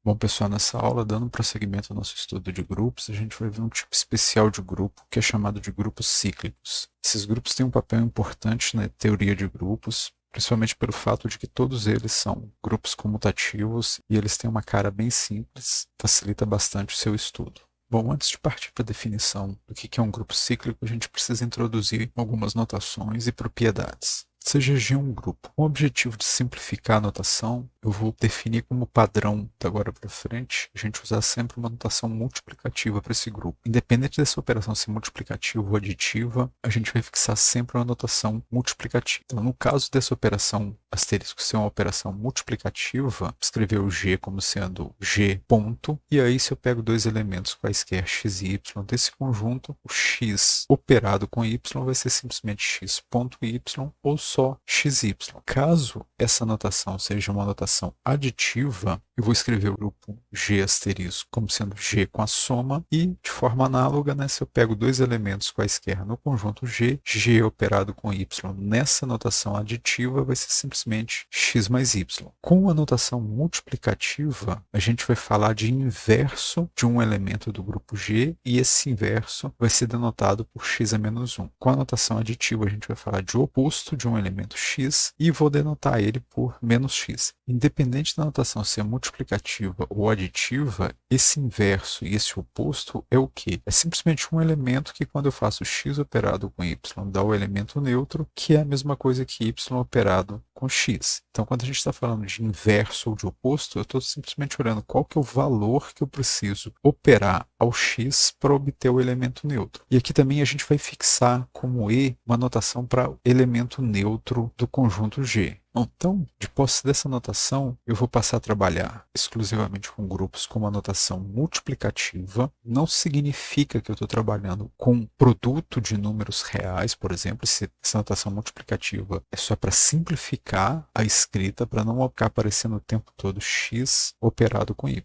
Bom, pessoal, nessa aula, dando prosseguimento ao nosso estudo de grupos, a gente vai ver um tipo especial de grupo, que é chamado de grupos cíclicos. Esses grupos têm um papel importante na teoria de grupos, principalmente pelo fato de que todos eles são grupos comutativos e eles têm uma cara bem simples, facilita bastante o seu estudo. Bom, antes de partir para a definição do que é um grupo cíclico, a gente precisa introduzir algumas notações e propriedades. Seja G um grupo. Com o objetivo de simplificar a notação, eu vou definir como padrão, da agora para frente, a gente usar sempre uma notação multiplicativa para esse grupo. Independente dessa operação ser multiplicativa ou aditiva, a gente vai fixar sempre uma notação multiplicativa. Então, no caso dessa operação asterisco ser uma operação multiplicativa, escrever o G como sendo G ponto, e aí se eu pego dois elementos quaisquer x e y desse conjunto, o x operado com y vai ser simplesmente x ponto y ou só xy. Caso essa notação seja uma notação aditiva, eu vou escrever o grupo G asterisco como sendo G com a soma e, de forma análoga, se eu pego dois elementos quaisquer no conjunto G, G operado com Y nessa notação aditiva vai ser simplesmente x mais y. Com a notação multiplicativa, a gente vai falar de inverso de um elemento do grupo G e esse inverso vai ser denotado por x a menos 1. Com a notação aditiva, a gente vai falar de oposto de um elemento x e vou denotar ele por menos x. Independente da notação ser multiplicativa ou aditiva, esse inverso e esse oposto é o quê? É simplesmente um elemento que quando eu faço x operado com y dá o elemento neutro, que é a mesma coisa que y operado com x. Então, quando a gente está falando de inverso ou de oposto, eu estou simplesmente olhando qual que é o valor que eu preciso operar ao x para obter o elemento neutro. E aqui também a gente vai fixar como E uma notação para o elemento neutro do conjunto G. Então, de posse dessa notação, eu vou passar a trabalhar exclusivamente com grupos com uma notação multiplicativa. Não significa que eu estou trabalhando com produto de números reais, por exemplo. Essa notação multiplicativa é só para simplificar a escrita, para não ficar aparecendo o tempo todo x operado com y.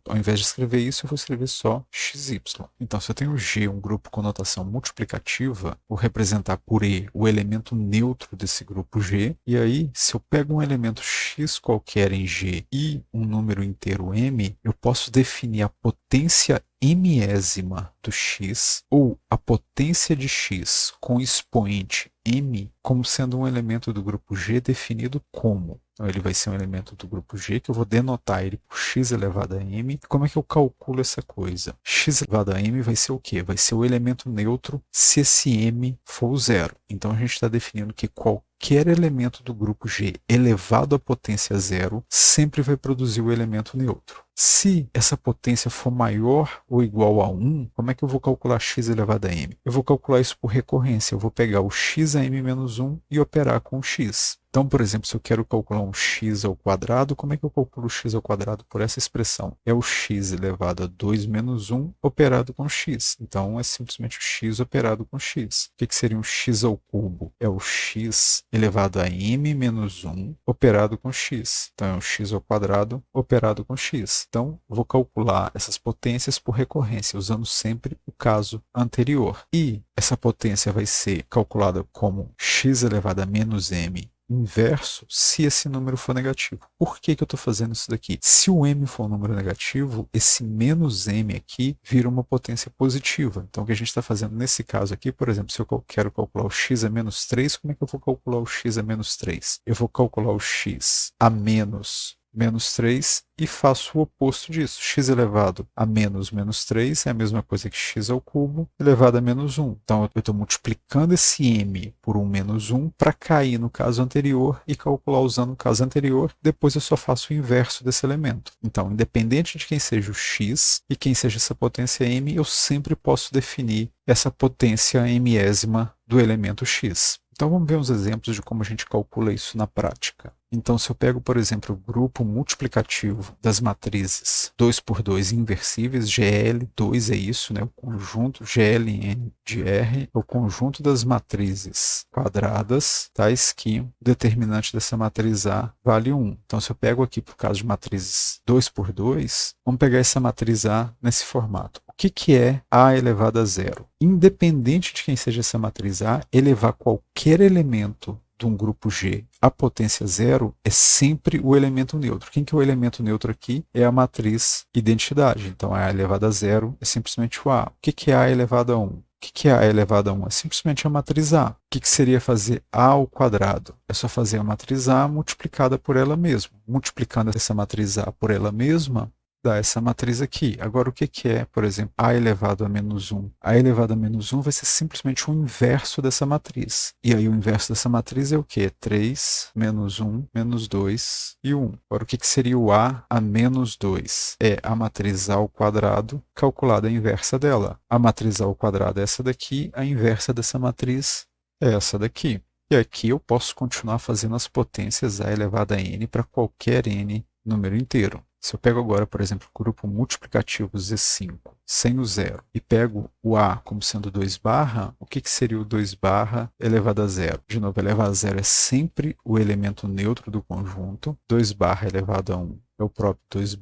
Ao invés de escrever isso, eu vou escrever só xy. Então, se eu tenho G, um grupo com notação multiplicativa, vou representar por E o elemento neutro desse grupo G, e aí se eu pego um elemento x qualquer em G e um número inteiro m, eu posso definir a potência mésima do x ou a potência de x com expoente m como sendo um elemento do grupo G definido como. Então, ele vai ser um elemento do grupo G que eu vou denotar ele por x elevado a m. Como é que eu calculo essa coisa? X elevado a m vai ser o quê? Vai ser o elemento neutro se esse m for o zero. Então, a gente está definindo que qualquer elemento do grupo G elevado à potência zero sempre vai produzir o elemento neutro. Se essa potência for maior ou igual a 1, como é que eu vou calcular x elevado a m? Eu vou calcular isso por recorrência. Eu vou pegar o x a m menos 1 e operar com o x. Então, por exemplo, se eu quero calcular um x ao quadrado, como é que eu calculo o x ao quadrado por essa expressão? É o x elevado a 2 menos 1 operado com x. Então, é simplesmente o x operado com x. O que seria um x ao cubo? É o x elevado a m menos 1 operado com x. Então, é um x ao quadrado operado com x. Então, vou calcular essas potências por recorrência, usando sempre o caso anterior. E essa potência vai ser calculada como x elevado a menos m inverso se esse número for negativo. Por que eu estou fazendo isso daqui? Se o m for um número negativo, esse menos m aqui vira uma potência positiva. Então, o que a gente está fazendo nesse caso aqui, por exemplo, se eu quero calcular o x a menos 3, como é que eu vou calcular o x a menos 3? Eu vou calcular o x a menos 3 e faço o oposto disso. X elevado a menos 3 é a mesma coisa que x ao cubo elevado a menos 1. Então, eu estou multiplicando esse m por um menos 1 para cair no caso anterior e calcular usando o caso anterior. Depois eu só faço o inverso desse elemento. Então, independente de quem seja o x e quem seja essa potência m, eu sempre posso definir essa potência mésima do elemento x. Então, vamos ver uns exemplos de como a gente calcula isso na prática. Então, se eu pego, por exemplo, o grupo multiplicativo das matrizes 2 por 2 inversíveis, GL2 é isso, né? O conjunto GLN de R é o conjunto das matrizes quadradas, tais que o determinante dessa matriz A vale 1. Então, se eu pego aqui, por caso de matrizes 2 por 2, vamos pegar essa matriz A nesse formato. O que é A elevado a zero? Independente de quem seja essa matriz A, elevar qualquer elemento de um grupo G a potência zero é sempre o elemento neutro. Quem que é o elemento neutro aqui? É a matriz identidade. Então, A elevado a zero é simplesmente o A. O que é A elevado a 1? O que é A elevado a 1? É simplesmente a matriz A. O que seria fazer A ao quadrado? É só fazer a matriz A multiplicada por ela mesma. Multiplicando essa matriz A por ela mesma, dá essa matriz aqui. Agora, o que é, por exemplo, A elevado a menos 1? A elevado a menos 1 vai ser simplesmente o inverso dessa matriz. E aí, o inverso dessa matriz é o quê? 3, menos 1, menos 2 e 1. Agora, o que seria o A a menos 2? É a matriz A ao quadrado calculada a inversa dela. A matriz A ao quadrado é essa daqui, a inversa dessa matriz é essa daqui. E aqui eu posso continuar fazendo as potências A elevado a n para qualquer n número inteiro. Se eu pego agora, por exemplo, o grupo multiplicativo Z5 sem o zero e pego o A como sendo 2 barra, o que seria o 2 barra elevado a zero? De novo, elevado a zero é sempre o elemento neutro do conjunto. 2 barra elevado a 1 é o próprio 2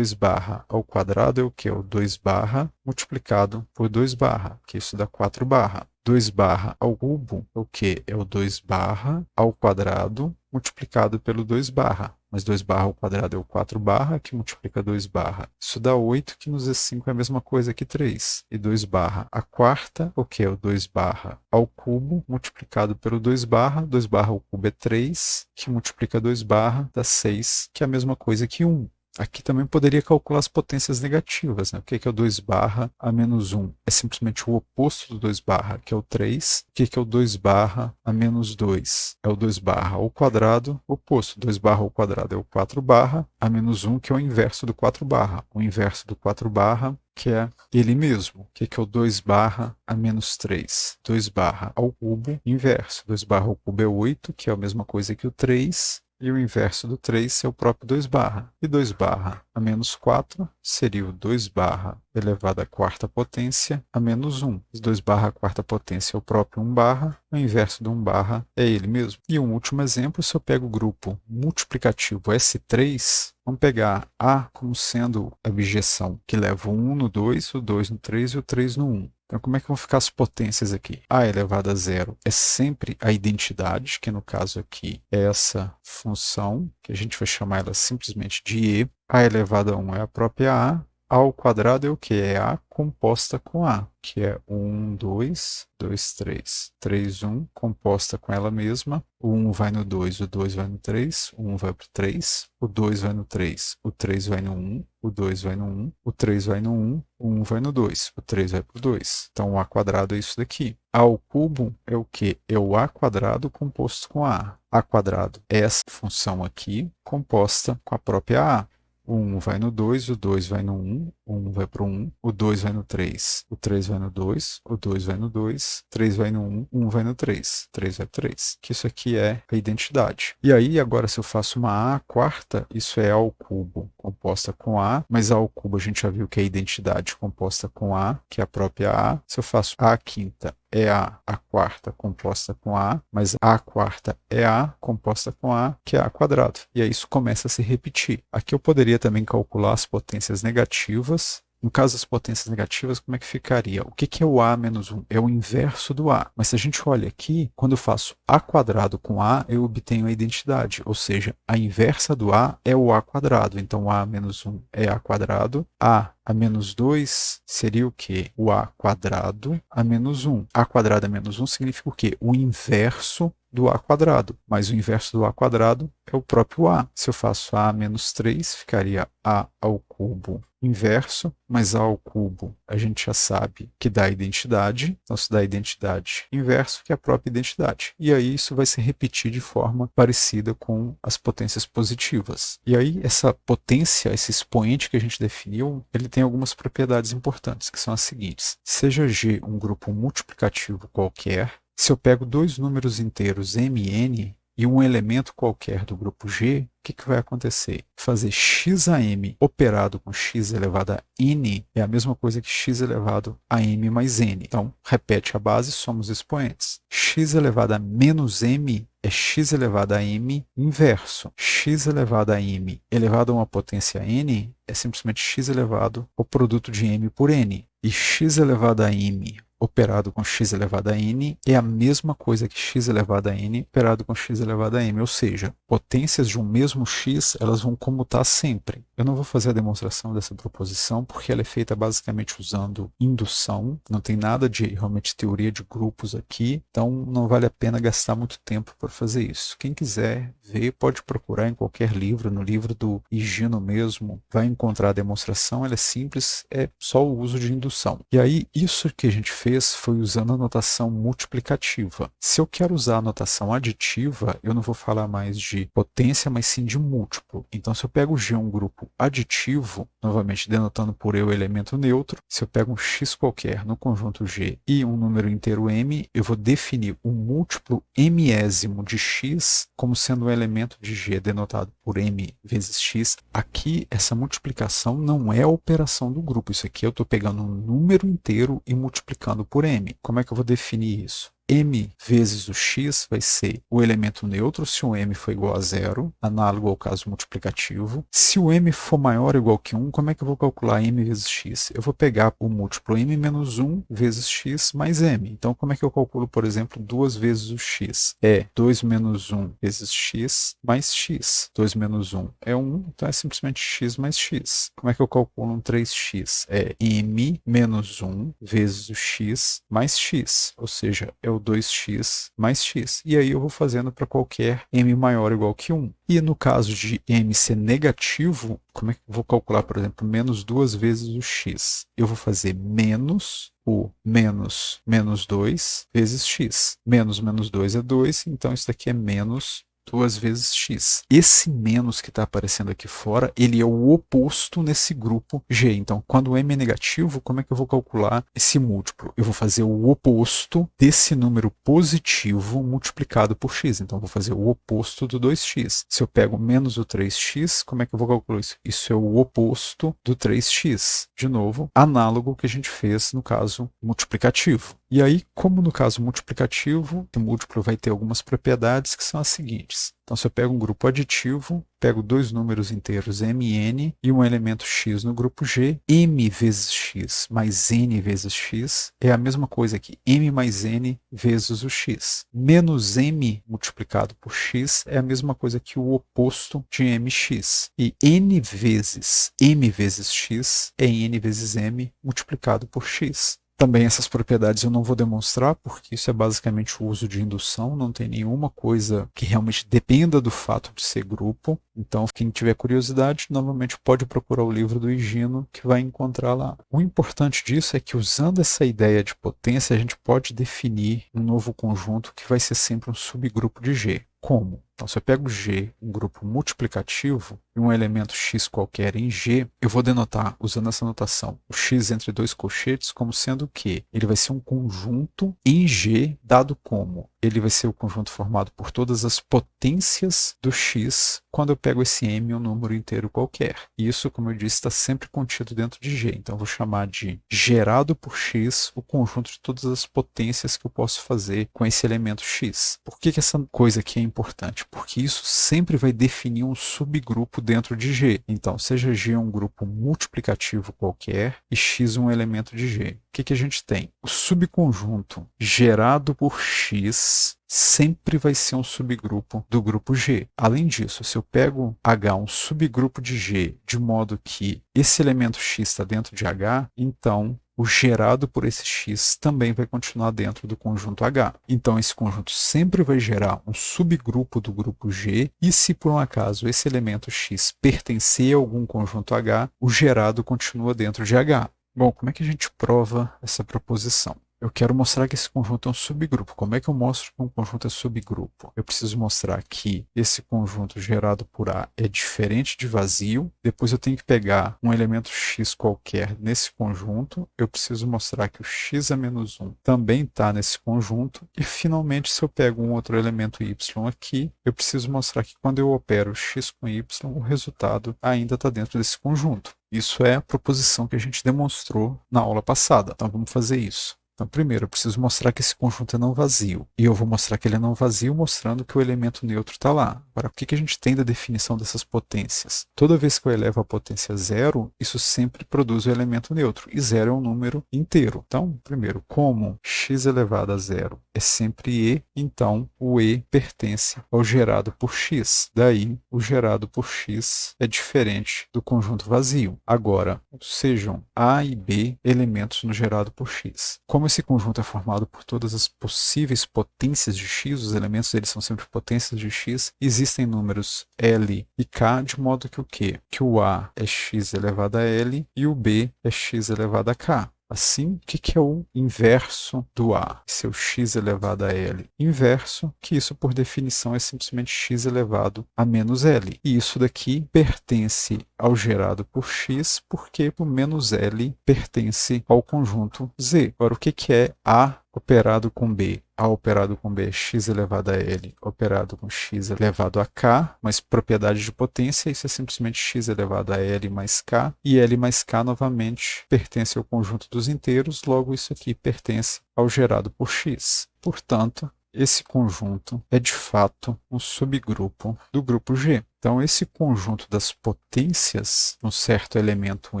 barra ao quadrado é o que? É o 2 barra multiplicado por 2 barra, que isso dá 4 barra. 2 barra ao cubo é o que? É o 2 barra ao quadrado multiplicado pelo 2 barra. Mas 2 barra ao quadrado é o 4 barra, que multiplica 2 barra. Isso dá 8, que no Z5 é a mesma coisa que 3. E 2 barra a quarta, o que é o 2 barra ao cubo, multiplicado pelo 2 barra ao cubo é 3, que multiplica 2 barra, dá 6, que é a mesma coisa que 1. Aqui também poderia calcular as potências negativas, né? O que é o 2 barra a menos 1? É simplesmente o oposto do 2 barra, que é o 3. O que é o 2 barra a menos 2? É o 2 barra ao quadrado, oposto. 2 barra ao quadrado é o 4 barra, a menos 1, que é o inverso do 4 barra. O inverso do 4 barra, que é ele mesmo. O que é o 2 barra a menos 3? 2 barra ao cubo, inverso. 2 barra ao cubo é 8, que é a mesma coisa que o 3. E o inverso do 3 é o próprio 2 barra. E 2 barra a menos 4 seria o 2 barra elevado à quarta potência a menos 1. 2 barra a quarta potência é o próprio 1 barra. O inverso do 1 barra é ele mesmo. E um último exemplo, se eu pego o grupo multiplicativo S3, vamos pegar A como sendo a objeção que leva o 1 no 2, o 2 no 3 e o 3 no 1. Então, como é que vão ficar as potências aqui? A elevado a zero é sempre a identidade, que no caso aqui é essa função, que a gente vai chamar ela simplesmente de E. A elevado a 1 é a própria A. A ao quadrado é o que? É A composta com A, que é 1, 2, 2, 3. 3, 1, composta com ela mesma. O 1 vai no 2, o 2 vai no 3, o 1 vai para o 3, o 2 vai no 3, o 3 vai no 1, o 2 vai no 1, o 3 vai no 1, o 1 vai no 2, o 3 vai para o 2. Então, o A quadrado é isso daqui. A ao cubo é o que? É o A quadrado composto com A. A quadrado é essa função aqui, composta com a própria A. O 1 vai no 2, o 2 vai no 1, o 1 vai para o 1, o 2 vai no 3, o 3 vai no 2, o 2 vai no 2, 3 vai no 1, 1 vai no 3, 3 vai 3. Que isso aqui é a identidade. E aí, agora, se eu faço uma A quarta, isso é A ao cubo composta com A, mas A ao cubo a gente já viu que é a identidade composta com A, que é a própria A. Se eu faço A quinta, é a quarta composta com A, mas A quarta é A composta com A, que é A quadrado. E aí isso começa a se repetir. Aqui eu poderia também calcular as potências negativas. No caso das potências negativas, como é que ficaria? O que é o A menos 1? É o inverso do A. Mas se a gente olha aqui, quando eu faço A quadrado com A, eu obtenho a identidade. Ou seja, a inversa do A é o A quadrado. Então, A menos 1 é A quadrado. A menos 2 seria o quê? O A quadrado a menos 1. A quadrado a menos 1 significa o quê? O inverso do A quadrado. Mas o inverso do A quadrado é o próprio A. Se eu faço A menos 3, ficaria A ao cubo inverso, mas A ao cubo a gente já sabe que dá identidade. Então, se dá identidade inverso, que é a própria identidade. E aí isso vai se repetir de forma parecida com as potências positivas. E aí essa potência, esse expoente que a gente definiu, ele tem algumas propriedades importantes, que são as seguintes. Seja G um grupo multiplicativo qualquer, se eu pego dois números inteiros m e n e um elemento qualquer do grupo G, o que vai acontecer? Fazer x a m operado com x elevado a n é a mesma coisa que x elevado a m mais n. Então, repete a base, somos expoentes. X elevado a menos m é x elevado a m inverso. X elevado a m elevado a uma potência n é simplesmente x elevado ao produto de m por n. E x elevado a m operado com x elevado a n é a mesma coisa que x elevado a n operado com x elevado a m, ou seja, potências de um mesmo x, elas vão comutar sempre. Eu não vou fazer a demonstração dessa proposição porque ela é feita basicamente usando indução, não tem nada de realmente teoria de grupos aqui, então não vale a pena gastar muito tempo para fazer isso. Quem quiser ver, pode procurar em qualquer livro, no livro do Higino mesmo, vai encontrar a demonstração, ela é simples, é só o uso de indução. E aí, isso que a gente fez foi usando a notação multiplicativa. Se eu quero usar a notação aditiva, eu não vou falar mais de potência, mas sim de múltiplo. Então, se eu pego G, um grupo aditivo, novamente denotando por E o elemento neutro, se eu pego um x qualquer no conjunto G e um número inteiro m, eu vou definir o múltiplo mésimo de x como sendo um elemento de G denotado por m vezes x. Aqui, essa multiplicação não é a operação do grupo. Isso aqui eu estou pegando um número inteiro e multiplicando por m. Como é que eu vou definir isso? M vezes o x vai ser o elemento neutro se o m for igual a zero, análogo ao caso multiplicativo. Se o m for maior ou igual que 1, como é que eu vou calcular m vezes x? Eu vou pegar o múltiplo m menos 1 vezes x mais m. Então, como é que eu calculo, por exemplo, 2 vezes o x? É 2 menos 1 vezes x mais x. 2 menos 1 é 1, então é simplesmente x mais x. Como é que eu calculo um 3x? É m menos 1 vezes o x mais x, ou seja, é o 2x mais x. E aí eu vou fazendo para qualquer m maior ou igual que 1. E no caso de m ser negativo, como é que eu vou calcular, por exemplo, menos 2 vezes o x? Eu vou fazer menos o menos 2 vezes x. Menos 2 é 2, então isso daqui é menos 2 vezes x. Esse menos que está aparecendo aqui fora, ele é o oposto nesse grupo G. Então, quando o m é negativo, como é que eu vou calcular esse múltiplo? Eu vou fazer o oposto desse número positivo multiplicado por x. Então, eu vou fazer o oposto do 2x. Se eu pego menos o 3x, como é que eu vou calcular isso? Isso é o oposto do 3x. De novo, análogo ao que a gente fez no caso multiplicativo. E aí, como no caso multiplicativo, o múltiplo vai ter algumas propriedades que são as seguintes. Então, se eu pego um grupo aditivo, pego dois números inteiros m e n e um elemento x no grupo G, m vezes x mais n vezes x é a mesma coisa que m mais n vezes o x. Menos m multiplicado por x é a mesma coisa que o oposto de mx. E n vezes m vezes x é n vezes m multiplicado por x. Também essas propriedades eu não vou demonstrar, porque isso é basicamente o uso de indução, não tem nenhuma coisa que realmente dependa do fato de ser grupo. Então, quem tiver curiosidade, novamente pode procurar o livro do Higino, que vai encontrar lá. O importante disso é que, usando essa ideia de potência, a gente pode definir um novo conjunto que vai ser sempre um subgrupo de G. Como? Então, se eu pego G, um grupo multiplicativo, e um elemento x qualquer em G, eu vou denotar, usando essa notação, o x entre dois colchetes como sendo o quê? Ele vai ser um conjunto em G, dado como? Ele vai ser o conjunto formado por todas as potências do x, quando eu pego esse m, um número inteiro qualquer. E isso, como eu disse, está sempre contido dentro de G. Então, eu vou chamar de gerado por x o conjunto de todas as potências que eu posso fazer com esse elemento x. Por que essa coisa aqui é importante? Porque isso sempre vai definir um subgrupo dentro de G. Então, seja G um grupo multiplicativo qualquer e x um elemento de G. O que a gente tem? O subconjunto gerado por x sempre vai ser um subgrupo do grupo G. Além disso, se eu pego H, um subgrupo de G, de modo que esse elemento x está dentro de H, então o gerado por esse x também vai continuar dentro do conjunto H. Então, esse conjunto sempre vai gerar um subgrupo do grupo G, e se por um acaso esse elemento x pertencer a algum conjunto H, o gerado continua dentro de H. Bom, como é que a gente prova essa proposição? Eu quero mostrar que esse conjunto é um subgrupo. Como é que eu mostro que um conjunto é subgrupo? Eu preciso mostrar que esse conjunto gerado por A é diferente de vazio. Depois eu tenho que pegar um elemento x qualquer nesse conjunto. Eu preciso mostrar que o x a menos 1 também está nesse conjunto. E finalmente, se eu pego um outro elemento y aqui, eu preciso mostrar que quando eu opero x com y, o resultado ainda está dentro desse conjunto. Isso é a proposição que a gente demonstrou na aula passada. Então vamos fazer isso. Então, primeiro, eu preciso mostrar que esse conjunto é não vazio. E eu vou mostrar que ele é não vazio mostrando que o elemento neutro está lá. Agora, o que a gente tem da definição dessas potências? Toda vez que eu elevo a potência a zero, isso sempre produz o elemento neutro. E zero é um número inteiro. Então, primeiro, como x elevado a zero é sempre e, então o e pertence ao gerado por x. Daí, o gerado por x é diferente do conjunto vazio. Agora, sejam a e b elementos no gerado por x. Como esse conjunto é formado por todas as possíveis potências de x, os elementos deles são sempre potências de x, existem números L e K, de modo que o quê? Que o A é x elevado a L e o B é x elevado a K. Assim, o que é o inverso do A? Seu x elevado a L. Inverso, que isso por definição é simplesmente x elevado a menos L. E isso daqui pertence ao gerado por x, porque o menos L pertence ao conjunto Z. Agora, o que é A operado com B? A operado com B é x elevado a L, operado com x elevado a K, mas propriedade de potência, isso é simplesmente x elevado a L mais K, e L mais K novamente pertence ao conjunto dos inteiros, logo isso aqui pertence ao gerado por x. Portanto, esse conjunto é de fato um subgrupo do grupo G. Então, esse conjunto das potências, um certo elemento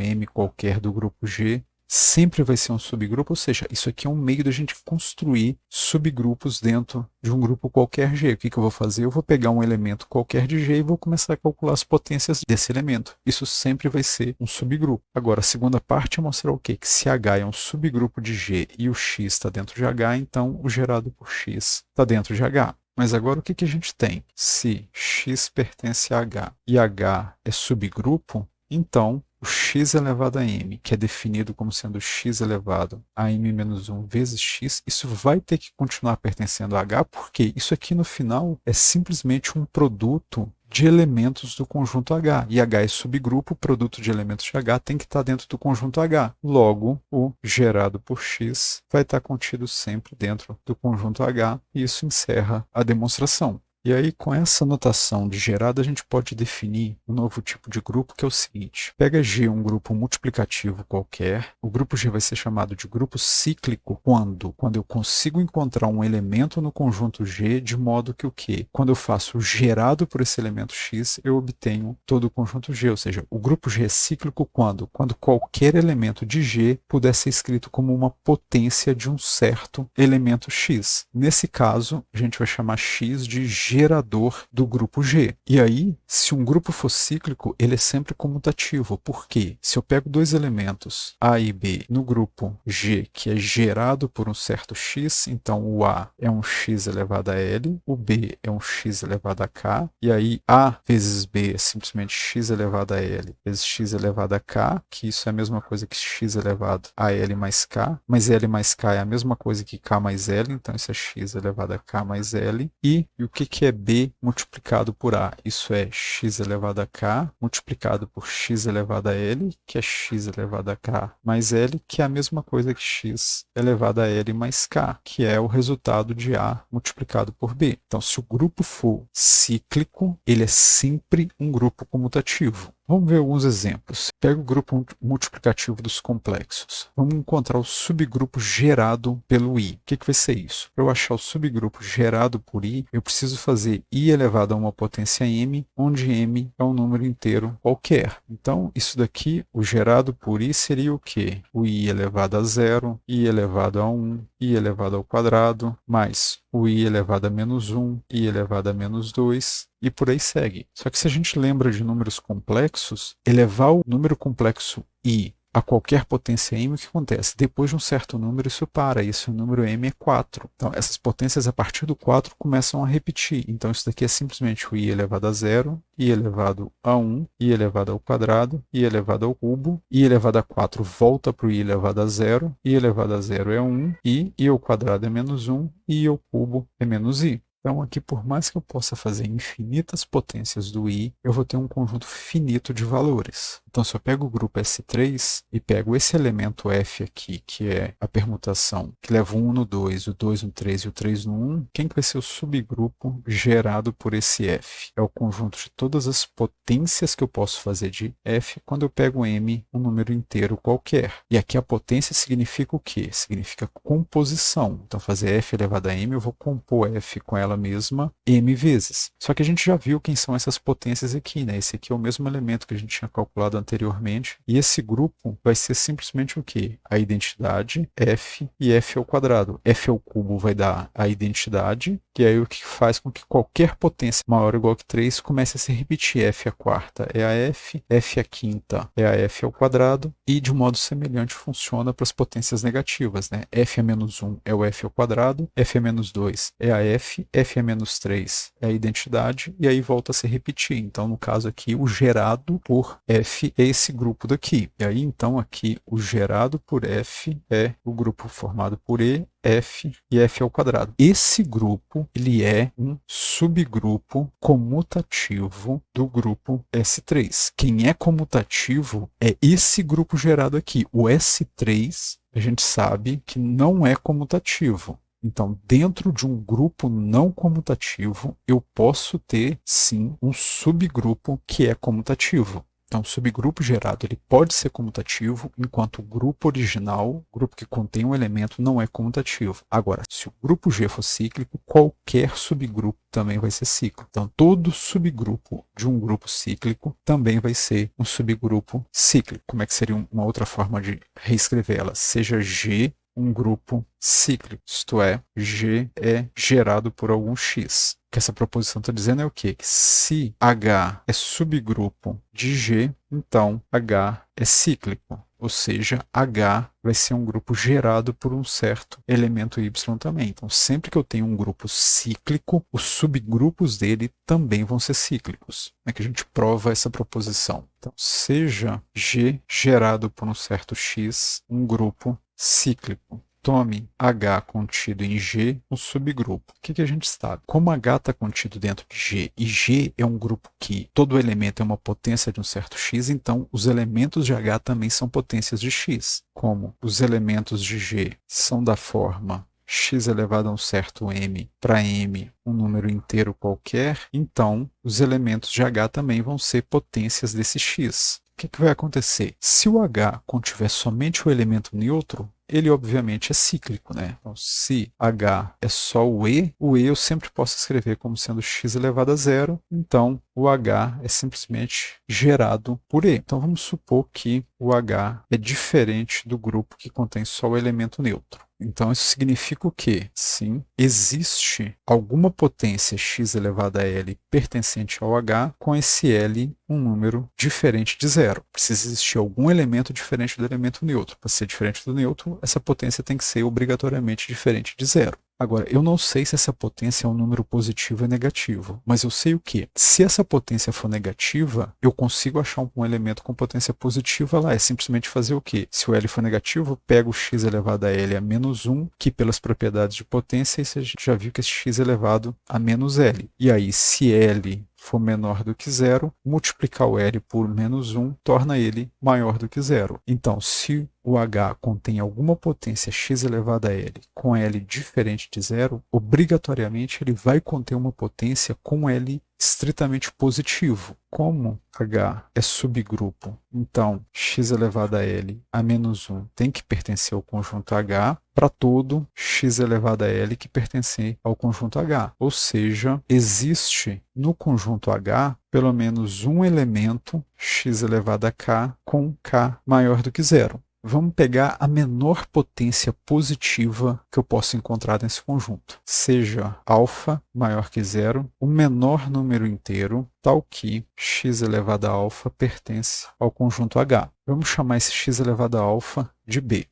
M qualquer do grupo G, sempre vai ser um subgrupo, ou seja, isso aqui é um meio da gente construir subgrupos dentro de um grupo qualquer G. O que eu vou fazer? Eu vou pegar um elemento qualquer de G e vou começar a calcular as potências desse elemento. Isso sempre vai ser um subgrupo. Agora, a segunda parte é mostrar o quê? Que se H é um subgrupo de G e o X está dentro de H, então o gerado por X está dentro de H. Mas agora o que a gente tem? Se X pertence a H e H é subgrupo, então o x elevado a m, que é definido como sendo x elevado a m menos 1 vezes x, isso vai ter que continuar pertencendo a H, porque isso aqui no final é simplesmente um produto de elementos do conjunto H. E H é subgrupo, o produto de elementos de H tem que estar dentro do conjunto H. Logo, o gerado por x vai estar contido sempre dentro do conjunto H, e isso encerra a demonstração. E aí, com essa notação de gerado, a gente pode definir um novo tipo de grupo, que é o seguinte. Pega G, um grupo multiplicativo qualquer. O grupo G vai ser chamado de grupo cíclico quando eu consigo encontrar um elemento no conjunto G, de modo que o quê? Quando eu faço o gerado por esse elemento X, eu obtenho todo o conjunto G. Ou seja, o grupo G é cíclico quando qualquer elemento de G puder ser escrito como uma potência de um certo elemento X. Nesse caso, a gente vai chamar X de gerador do grupo G. E aí, se um grupo for cíclico, ele é sempre comutativo. Por quê? Se eu pego dois elementos, A e B, no grupo G, que é gerado por um certo X, então o A é um X elevado a L, o B é um X elevado a K, e aí A vezes B é simplesmente X elevado a L vezes X elevado a K, que isso é a mesma coisa que X elevado a L mais K, mas L mais K é a mesma coisa que K mais L, então isso é X elevado a K mais L, e o que é B multiplicado por A? Isso é x elevado a K multiplicado por x elevado a L, que é x elevado a K mais L, que é a mesma coisa que x elevado a L mais K, que é o resultado de A multiplicado por B. Então, se o grupo for cíclico, ele é sempre um grupo comutativo. Vamos ver alguns exemplos. Pega o grupo multiplicativo dos complexos. Vamos encontrar o subgrupo gerado pelo I. O que vai ser isso? Para eu achar o subgrupo gerado por I, eu preciso fazer I elevado a uma potência m, onde m é um número inteiro qualquer. Então, isso daqui, o gerado por I seria o quê? O I elevado a 0, I elevado a 1, I elevado ao quadrado, mais o I elevado a menos 1, I elevado a menos 2, e por aí segue. Só que se a gente lembra de números complexos, elevar o número complexo I a qualquer potência m, o que acontece? Depois de um certo número, isso para, e esse número m é 4. Então, essas potências a partir do 4 começam a repetir. Então, isso daqui é simplesmente o i elevado a 0, i elevado a 1, i elevado ao quadrado, i elevado ao cubo, i elevado a 4 volta para o i elevado a 0, i elevado a 0 é 1, i ao quadrado é menos 1, i ao cubo é menos i. Então, aqui, por mais que eu possa fazer infinitas potências do i, eu vou ter um conjunto finito de valores. Então, se eu pego o grupo S3 e pego esse elemento F aqui, que é a permutação que leva o 1 no 2, o 2 no 3 e o 3 no 1, quem que vai ser o subgrupo gerado por esse F? É o conjunto de todas as potências que eu posso fazer de F quando eu pego M, um número inteiro qualquer. E aqui a potência significa o quê? Significa composição. Então, fazer F elevado a M, eu vou compor F com ela mesma M vezes. Só que a gente já viu quem são essas potências aqui, né? Esse aqui é o mesmo elemento que a gente tinha calculado anteriormente. E esse grupo vai ser simplesmente o quê? A identidade F e F ao quadrado. F ao cubo vai dar a identidade, e aí o que faz com que qualquer potência maior ou igual que 3 comece a se repetir. F à quarta é a F, F à quinta é a F ao quadrado, e de um modo semelhante funciona para as potências negativas, né? F a menos 1 é o F ao quadrado, F a menos 2 é a F, F a menos 3 é a identidade, e aí volta a se repetir. Então, no caso aqui, o gerado por F é esse grupo daqui. E aí, então, aqui, o gerado por F é o grupo formado por E, F e F ao quadrado. Esse grupo, ele é um subgrupo comutativo do grupo S3. Quem é comutativo é esse grupo gerado aqui. O S3, a gente sabe que não é comutativo. Então, dentro de um grupo não comutativo, eu posso ter, sim, um subgrupo que é comutativo. Então, o subgrupo gerado ele pode ser comutativo, enquanto o grupo original, o grupo que contém um elemento, não é comutativo. Agora, se o grupo G for cíclico, qualquer subgrupo também vai ser cíclico. Então, todo subgrupo de um grupo cíclico também vai ser um subgrupo cíclico. Como é que seria uma outra forma de reescrevê-la? Seja G um grupo cíclico, isto é, G é gerado por algum X. O que essa proposição está dizendo é o quê? Que se H é subgrupo de G, então H é cíclico. Ou seja, H vai ser um grupo gerado por um certo elemento Y também. Então, sempre que eu tenho um grupo cíclico, os subgrupos dele também vão ser cíclicos. Como é que a gente prova essa proposição? Então, seja G gerado por um certo X, um grupo cíclico. Tome H contido em G, um subgrupo. O que a gente sabe? Como H está contido dentro de G, e G é um grupo que todo elemento é uma potência de um certo X, então os elementos de H também são potências de X. Como os elementos de G são da forma x elevado a um certo m para m, um número inteiro qualquer, então os elementos de H também vão ser potências desse x. O que vai acontecer? Se o H contiver somente o elemento neutro, ele obviamente é cíclico, né? Então, se H é só o E eu sempre posso escrever como sendo x elevado a zero, então o H é simplesmente gerado por E. Então, vamos supor que o H é diferente do grupo que contém só o elemento neutro. Então, isso significa o quê? Sim, existe alguma potência x elevado a L pertencente ao H com esse L um número diferente de zero. Precisa existir algum elemento diferente do elemento neutro. Para ser diferente do neutro, essa potência tem que ser obrigatoriamente diferente de zero. Agora, eu não sei se essa potência é um número positivo ou negativo, mas eu sei o quê? Se essa potência for negativa, eu consigo achar um elemento com potência positiva lá. É simplesmente fazer o quê? Se o L for negativo, eu pego o x elevado a L a menos 1, que pelas propriedades de potência, a gente já viu que esse x é elevado a menos L. E aí, se L for menor do que zero, multiplicar o L por menos 1 torna ele maior do que zero. Então, se o H contém alguma potência x elevado a L com L diferente de zero, obrigatoriamente ele vai conter uma potência com L estritamente positivo. Como H é subgrupo, então x elevado a L a menos 1 tem que pertencer ao conjunto H para todo x elevado a L que pertencer ao conjunto H. Ou seja, existe no conjunto H pelo menos um elemento x elevado a k com k maior do que zero. Vamos pegar a menor potência positiva que eu posso encontrar nesse conjunto. Seja alfa maior que zero, o menor número inteiro, tal que x elevado a alfa pertence ao conjunto H. Vamos chamar esse x elevado a alfa de B.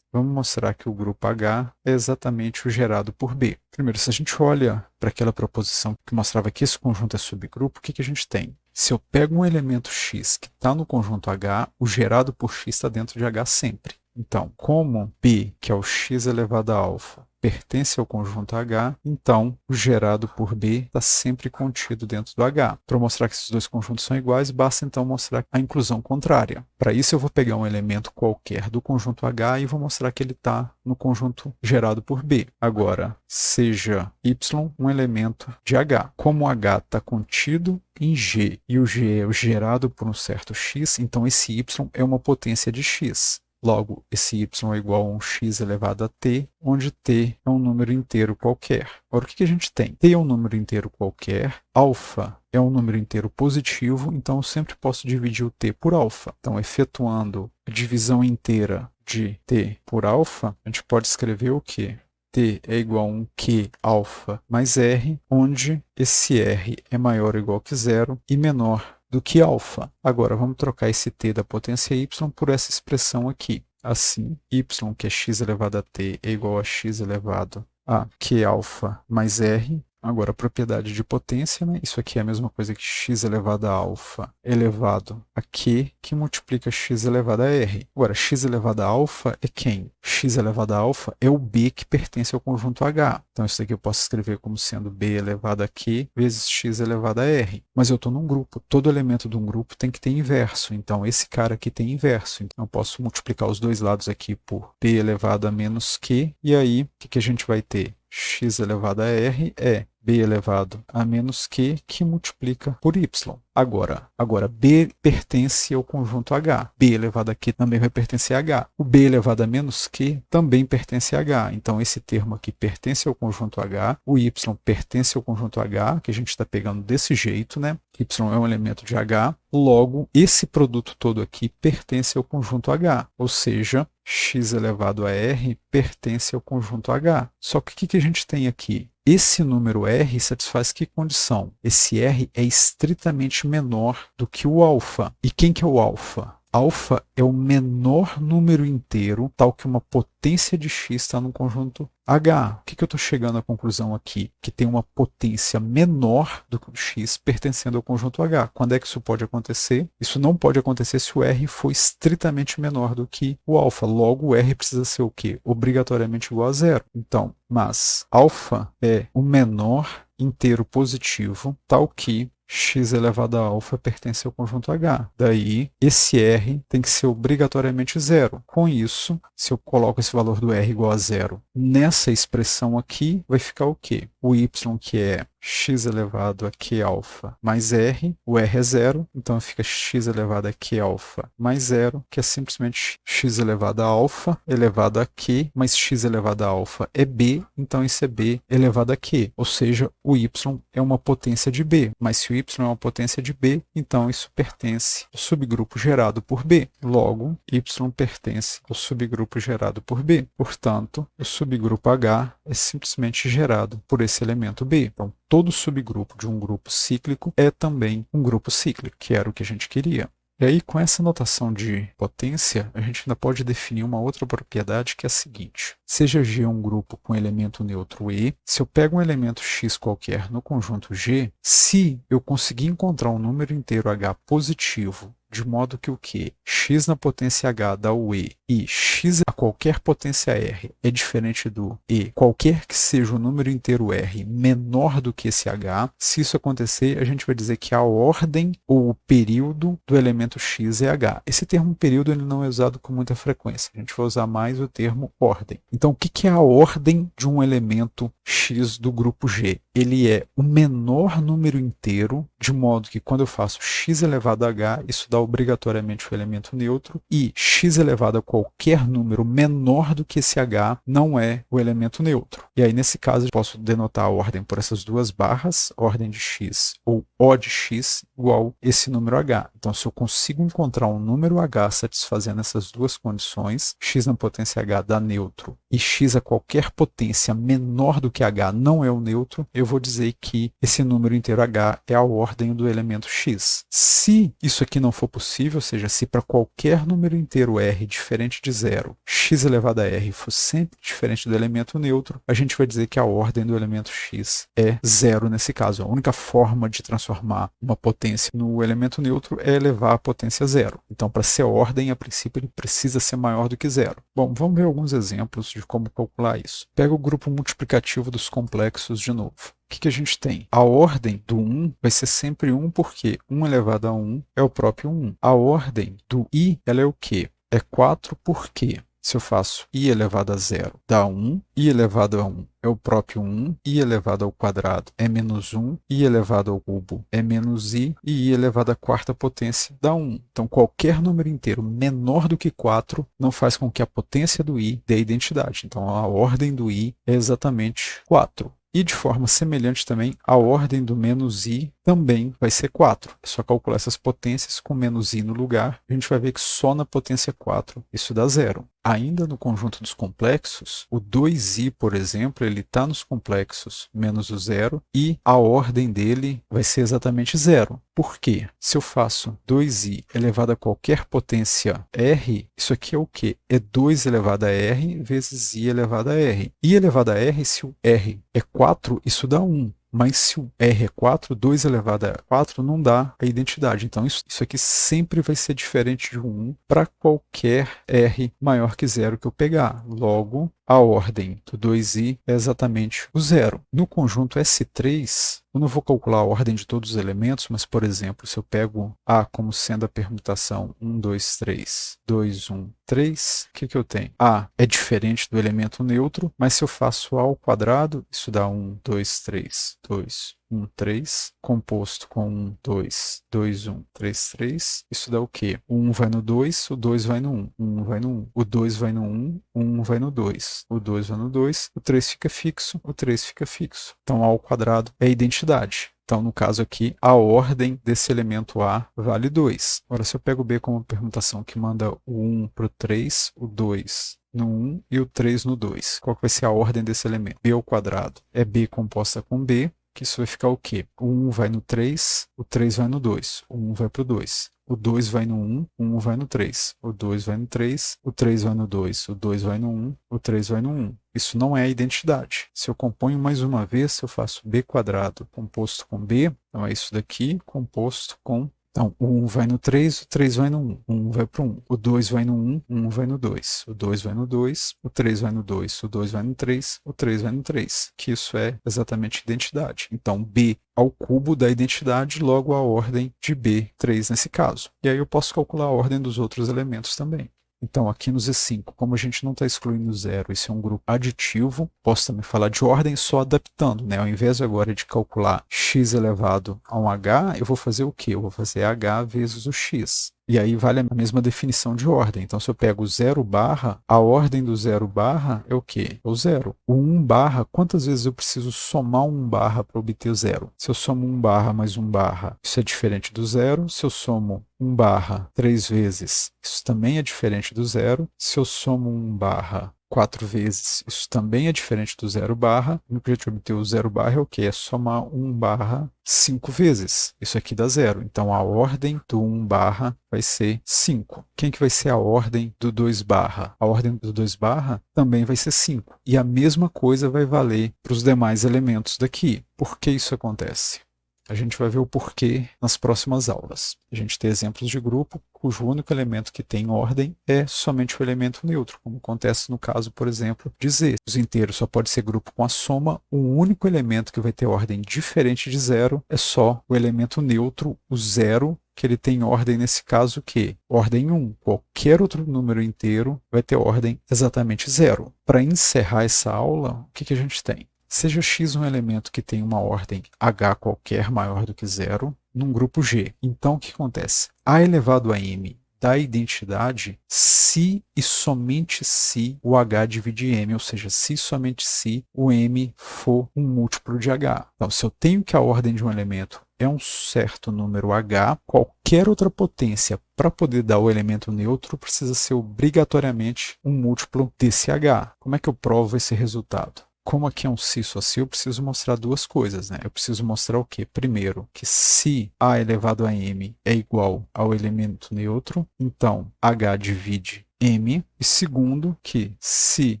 Vamos mostrar que o grupo H é exatamente o gerado por B. Primeiro, se a gente olha para aquela proposição que mostrava que esse conjunto é subgrupo, o que a gente tem? Se eu pego um elemento x que está no conjunto H, o gerado por x está dentro de H sempre. Então, como B, que é o x elevado a alfa, pertence ao conjunto H, então o gerado por B está sempre contido dentro do H. Para mostrar que esses dois conjuntos são iguais, basta então mostrar a inclusão contrária. Para isso eu vou pegar um elemento qualquer do conjunto H e vou mostrar que ele está no conjunto gerado por B. Agora, seja Y um elemento de H. Como o H está contido em G e o G é o gerado por um certo x, então esse Y é uma potência de x. Logo, esse y é igual a um x elevado a t, onde t é um número inteiro qualquer. Agora, o que a gente tem? T é um número inteiro qualquer, alfa é um número inteiro positivo, então eu sempre posso dividir o t por alfa. Então, efetuando a divisão inteira de t por alfa, a gente pode escrever o quê? T é igual a um Q alfa mais R, onde esse R é maior ou igual que zero e menor do que alfa. Agora, vamos trocar esse t da potência y por essa expressão aqui. Assim, y, que é x elevado a t, é igual a x elevado a q alfa mais r. Agora, a propriedade de potência, né? Isso aqui é a mesma coisa que x elevado a alfa elevado a q, que multiplica x elevado a r. Agora, x elevado a alfa é quem? X elevado a alfa é o b que pertence ao conjunto H. Então, isso aqui eu posso escrever como sendo b elevado a q vezes x elevado a r. Mas eu estou num grupo. Todo elemento de um grupo tem que ter inverso. Então, esse cara aqui tem inverso. Então, eu posso multiplicar os dois lados aqui por b elevado a menos q. E aí, o que a gente vai ter? X elevado a r é b elevado a menos q, que multiplica por y. Agora, b pertence ao conjunto H. B elevado a q também vai pertencer a H. O b elevado a menos q também pertence a H. Então, esse termo aqui pertence ao conjunto H. O y pertence ao conjunto H, que a gente está pegando desse jeito, né? Y é um elemento de H. Logo, esse produto todo aqui pertence ao conjunto H. Ou seja, x elevado a r pertence ao conjunto H. Só que o que a gente tem aqui? Esse número R satisfaz que condição? Esse R é estritamente menor do que o alfa. E quem que é o alfa? Alfa é o menor número inteiro, tal que uma potência de x está no conjunto H. O que eu estou chegando à conclusão aqui? Que tem uma potência menor do que o x pertencendo ao conjunto H. Quando é que isso pode acontecer? Isso não pode acontecer se o R for estritamente menor do que o alfa. Logo, o R precisa ser o quê? Obrigatoriamente igual a zero. Então, mas alfa é o menor inteiro positivo, tal que x elevado a alfa pertence ao conjunto H. Daí, esse R tem que ser obrigatoriamente zero. Com isso, se eu coloco esse valor do R igual a zero nessa expressão aqui, vai ficar o quê? O y, que é x elevado a q alfa mais r, o r é zero, então fica x elevado a q alfa mais zero, que é simplesmente x elevado a alfa elevado a q, mais x elevado a alfa é b, então isso é b elevado a q, ou seja, o y é uma potência de b, mas se o y é uma potência de b, então isso pertence ao subgrupo gerado por b. Logo, y pertence ao subgrupo gerado por b. Portanto, o subgrupo H é simplesmente gerado por esse elemento b. Então, todo subgrupo de um grupo cíclico é também um grupo cíclico, que era o que a gente queria. E aí, com essa notação de potência, a gente ainda pode definir uma outra propriedade, que é a seguinte. Seja G um grupo com elemento neutro E, se eu pego um elemento x qualquer no conjunto G, se eu conseguir encontrar um número inteiro H positivo, de modo que o que? X na potência H dá o E e x a qualquer potência R é diferente do E, qualquer que seja o número inteiro R menor do que esse H, se isso acontecer, a gente vai dizer que a ordem ou o período do elemento x é H. Esse termo período ele não é usado com muita frequência, a gente vai usar mais o termo ordem. Então, o que é a ordem de um elemento x do grupo G? Ele é o menor número inteiro, de modo que quando eu faço x elevado a h, isso dá obrigatoriamente o elemento neutro, e x elevado a qualquer número menor do que esse h não é o elemento neutro. E aí, nesse caso, eu posso denotar a ordem por essas duas barras, ordem de x ou O de x igual esse número h. Então, se eu consigo encontrar um número h satisfazendo essas duas condições, x na potência h dá neutro, e x a qualquer potência menor do que h não é o neutro, eu eu vou dizer que esse número inteiro h é a ordem do elemento x. Se isso aqui não for possível, ou seja, se para qualquer número inteiro r diferente de zero, x elevado a r for sempre diferente do elemento neutro, a gente vai dizer que a ordem do elemento x é zero nesse caso. A única forma de transformar uma potência no elemento neutro é elevar a potência a zero. Então, para ser ordem, a princípio, ele precisa ser maior do que zero. Bom, vamos ver alguns exemplos de como calcular isso. Pega o grupo multiplicativo dos complexos de novo. O que a gente tem? A ordem do 1 vai ser sempre 1, porque 1 elevado a 1 é o próprio 1. A ordem do i, ela é o quê? É 4, porque se eu faço i elevado a 0 dá 1, i elevado a 1 é o próprio 1, i elevado ao quadrado é menos 1, i elevado ao cubo é menos i, e i elevado à quarta potência dá 1. Então, qualquer número inteiro menor do que 4 não faz com que a potência do i dê identidade. Então, a ordem do i é exatamente 4. E de forma semelhante também, a ordem do menos i também vai ser 4. É só calcular essas potências com menos i no lugar. A gente vai ver que só na potência 4 isso dá 0. Ainda no conjunto dos complexos, o 2i, por exemplo, ele está nos complexos menos o 0 e a ordem dele vai ser exatamente 0. Por quê? Se eu faço 2i elevado a qualquer potência r, isso aqui é o quê? É 2 elevado a r vezes i elevado a r. I elevado a r, se o r é 4, isso dá 1. Mas se o r é 4, 2 elevado a 4 não dá a identidade. Então, isso aqui sempre vai ser diferente de 1 para qualquer r maior que 0 que eu pegar. Logo, a ordem do 2i é exatamente o 0. No conjunto S3, eu não vou calcular a ordem de todos os elementos, mas, por exemplo, se eu pego A como sendo a permutação 1, 2, 3, 2, 1, 3, o que eu tenho? A é diferente do elemento neutro, mas se eu faço A ao quadrado, isso dá 1, 2, 3, 2, 1, 3, composto com 1, 2, 2, 1, 3, 3. Isso dá o quê? O 1 vai no 2, o 2 vai no 1. O 1 vai no 1. O 2 vai no 1, o 1 vai no 2. O 2 vai no 2, o 3 fica fixo, o 3 fica fixo. Então, A ao quadrado é a identidade. Então, no caso aqui, a ordem desse elemento A vale 2. Agora, se eu pego B como uma permutação que manda o 1 para o 3, o 2 no 1 e o 3 no 2. Qual que vai ser a ordem desse elemento? B ao quadrado é B composta com B, que isso vai ficar o quê? O 1 vai no 3, o 3 vai no 2, o 1 vai para o 2. O 2 vai no 1, o 1 vai no 3. O 2 vai no 3, o 3 vai no 2, o 2 vai no 1, o 3 vai no 1. Isso não é a identidade. Se eu componho mais uma vez, eu faço B quadrado composto com B, então é isso daqui, composto com... Então, o 1 vai no 3, o 3 vai no 1, o 1 vai para o 1, o 2 vai no 1, o 1 vai no 2, o 2 vai no 2, o 3 vai no 2, o 2 vai no 3, o 3 vai no 3, que isso é exatamente identidade. Então, B ao cubo da identidade, logo a ordem de B, 3 nesse caso. E aí eu posso calcular a ordem dos outros elementos também. Então, aqui no Z5, como a gente não está excluindo zero, esse é um grupo aditivo, posso também falar de ordem só adaptando, né? Ao invés agora de calcular x elevado a um h, eu vou fazer o quê? Eu vou fazer h vezes o x. E aí vale a mesma definição de ordem. Então, se eu pego o 0 barra, a ordem do 0 barra é o quê? É o 0. O 1 barra, quantas vezes eu preciso somar 1 barra para obter o 0? Se eu somo 1 barra mais 1 barra, isso é diferente do 0. Se eu somo 1 barra 3 vezes, isso também é diferente do 0. Se eu somo 1 barra 4 vezes, isso também é diferente do 0 barra. No que a gente obter o 0 barra é o quê? É somar 1 barra 5 vezes. Isso aqui dá 0. Então, a ordem do 1 barra vai ser 5. Quem que vai ser a ordem do 2 barra? A ordem do 2 barra também vai ser 5. E a mesma coisa vai valer para os demais elementos daqui. Por que isso acontece? A gente vai ver o porquê nas próximas aulas. A gente tem exemplos de grupo cujo único elemento que tem ordem é somente o elemento neutro, como acontece no caso, por exemplo, de Z. Os inteiros só pode ser grupo com a soma. O único elemento que vai ter ordem diferente de zero é só o elemento neutro, o zero, que ele tem ordem nesse caso que? Ordem 1. Qualquer outro número inteiro vai ter ordem exatamente 0. Para encerrar essa aula, o que a gente tem? Seja x um elemento que tem uma ordem h qualquer maior do que 0 num grupo G. Então, o que acontece? A elevado a m da identidade se e somente se o h divide m, ou seja, se somente se o m for um múltiplo de h. Então, se eu tenho que a ordem de um elemento é um certo número h, qualquer outra potência para poder dar o elemento neutro precisa ser obrigatoriamente um múltiplo desse h. Como é que eu provo esse resultado? como aqui é um si só si, eu preciso mostrar duas coisas, né? Eu preciso mostrar o quê? Primeiro, que se A elevado a M é igual ao elemento neutro, então H divide M. E segundo, que se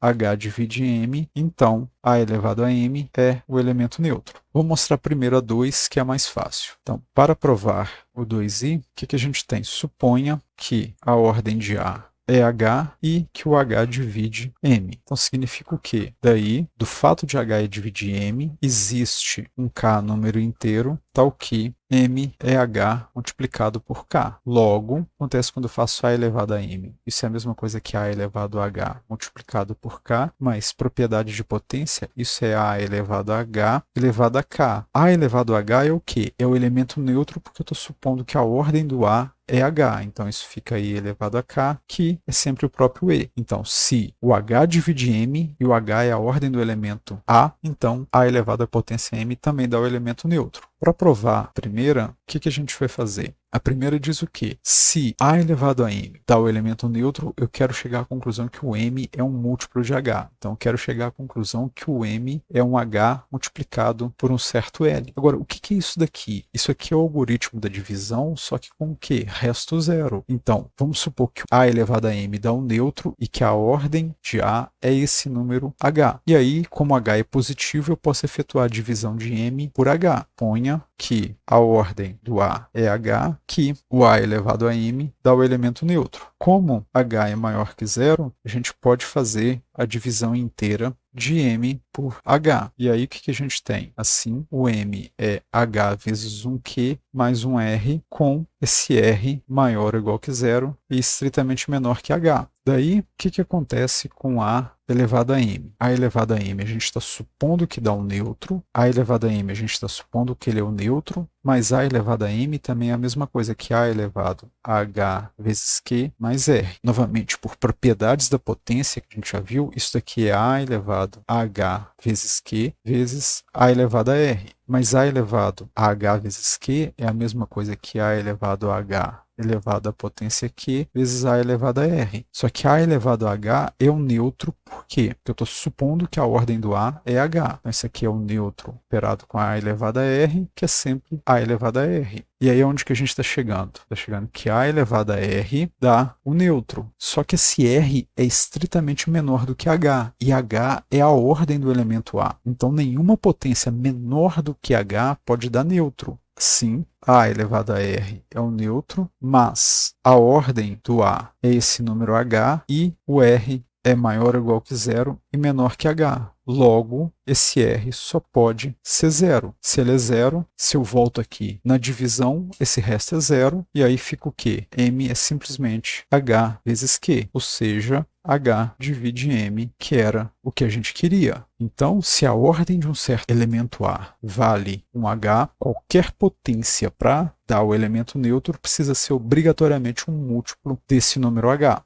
H divide M, então A elevado a M é o elemento neutro. Vou mostrar primeiro a 2, que é mais fácil. Então, para provar o 2i, o que a gente tem? Suponha que a ordem de A é H e que o H divide M. Então significa o quê? Daí, do fato de H dividir M, existe um K número inteiro, tal que M é H multiplicado por K. Logo, acontece quando eu faço A elevado a M. Isso é a mesma coisa que A elevado a H multiplicado por K, mas propriedade de potência, isso é A elevado a H elevado a K. A elevado a H é o quê? É o elemento neutro, porque eu estou supondo que a ordem do A é H, então isso fica aí elevado a K, que é sempre o próprio E. Então, se o H divide M e o H é a ordem do elemento A, então A elevado à potência M também dá o elemento neutro. Para provar a primeira, o que a gente vai fazer? A primeira diz o quê? Se A elevado a M dá o elemento neutro, eu quero chegar à conclusão que o M é um múltiplo de H. Então, eu quero chegar à conclusão que o M é um H multiplicado por um certo L. Agora, o que é isso daqui? Isso aqui é o algoritmo da divisão, só que com o quê? Resto zero. Então, vamos supor que A elevado a M dá um neutro e que a ordem de A é esse número H. E aí, como H é positivo, eu posso efetuar a divisão de M por H. Ponha que a ordem do A é H, que o A elevado a M dá o elemento neutro. Como H é maior que zero, a gente pode fazer a divisão inteira de M por H. E aí o que a gente tem? Assim, o M é H vezes um Q mais um R, com esse R maior ou igual que zero e estritamente menor que H. Daí, o que acontece com A elevado a M? A elevado a M a gente está supondo que dá um neutro, A elevado a M a gente está supondo que ele é o neutro, mas A elevado a M também é a mesma coisa que A elevado a H vezes Q mais R. Novamente, por propriedades da potência que a gente já viu, isso daqui é A elevado a H vezes Q vezes A elevado a R. Mas A elevado a H vezes Q é a mesma coisa que A elevado a H elevado à potência Q vezes A elevado a R. Só que A elevado a H é um neutro, por quê? Porque eu estou supondo que a ordem do A é H. Então, esse aqui é um neutro operado com A elevado a R, que é sempre A elevado a R. E aí, onde que a gente está chegando? Está chegando que A elevado a R dá o neutro. Só que esse R é estritamente menor do que H. E H é a ordem do elemento A. Então, nenhuma potência menor do que H pode dar neutro. Sim, A elevado a R é um neutro, mas a ordem do A é esse número H e o R é maior ou igual que zero e menor que H. Logo, esse R só pode ser zero. Se ele é zero, se eu volto aqui na divisão, esse resto é zero, e aí fica o quê? M é simplesmente H vezes Q, ou seja, H divide M, que era o que a gente queria. Então, se a ordem de um certo elemento A vale um H, qualquer potência para dar o elemento neutro precisa ser obrigatoriamente um múltiplo desse número H.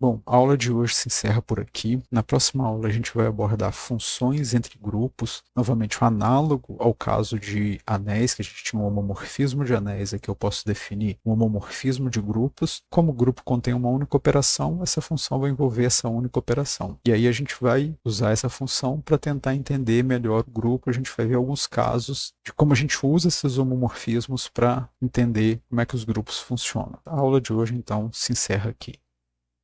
Bom, a aula de hoje se encerra por aqui. Na próxima aula a gente vai abordar funções entre grupos, novamente um análogo ao caso de anéis, que a gente tinha um homomorfismo de anéis, aqui eu posso definir um homomorfismo de grupos. Como o grupo contém uma única operação, essa função vai envolver essa única operação. E aí a gente vai usar essa função para tentar entender melhor o grupo. A gente vai ver alguns casos de como a gente usa esses homomorfismos para entender como é que os grupos funcionam. A aula de hoje, então, se encerra aqui.